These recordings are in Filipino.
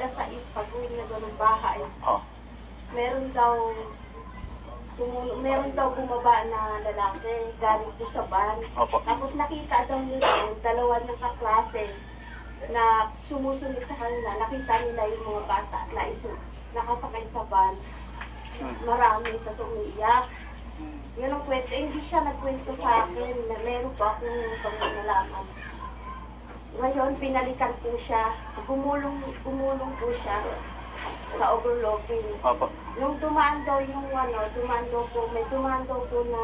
6, pag-uwi na doon ng bahay, Oh. meron daw bumaba na lalaki galing po sa van. Opo. Tapos nakita daw nila yung dalawa ng kaklase na sumusunod sa kanila. Nakita nila yung mga bata na nakasakay sa van. Marami, tapos umiiyak. Yun ang kwento. Hindi siya nagkwento sa akin. Meron pa akong pagmamalaman. Ngayon, pinalikan po siya. Gumulong po siya sa overlooking. Opo. Nung dumaan daw may dumaan daw po na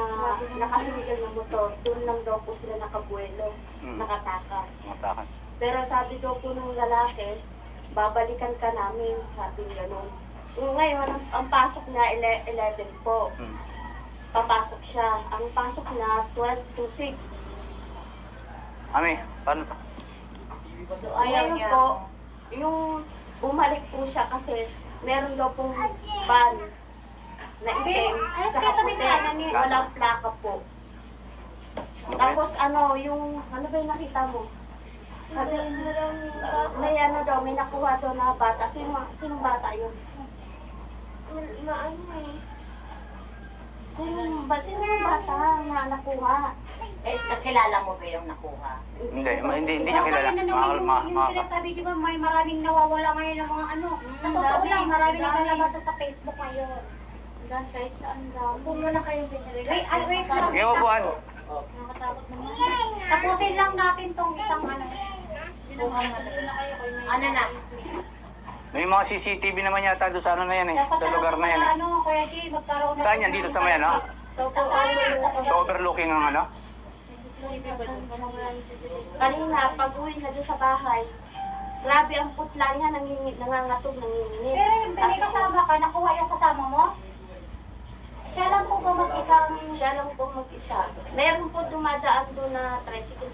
nakasinigal ng motor. Doon lang daw po sila nakabuelo, nakatakas. Matakas. Pero sabi daw po ng lalaki, babalikan ka namin, sabi gano'n. Ngayon, ang pasok niya 11 po. Papasok siya. Ang pasok niya 12 to 6. Ami, paano to? So, ayaw po, yung bumalik po siya kasi meron daw pong van na itim sa puti. Walang plaka po. Tapos yung, ano ba yung nakita mo? Sabi, may may nakuha daw na bata. Sinong bata yun? Sino yung bata na nakuha? Nakilala mo ba yung nakuha? Hindi niya kilala. Yung sinasabi, di ba, may maraming nawawala ngayon ng mga ano. Totoo lang, maraming nakalabasa sa Facebook ngayon. Kahit saan daw. Kung na kayong pinarigay. Wait lang. Sige, upuan. Nakakatakot naman. Tapusin lang natin tong isang ano. Ano na? May mga CCTV naman yata doon sa ano na yan eh. Sa lugar na yan eh. Ano, Kuya G, magkaroon Saan yan? Dito sa may ano? So, po, Sa overlooking ang ano? kanina, pag-uwi na doon sa bahay, grabe ang putla niya, nangangatog, nanginginig. Pero yung may kasama ka, nakuha yung kasama mo? Siya lang po ba mag-isang... Siya lang po mag-isa. Meron po dumadaan doon na tricycle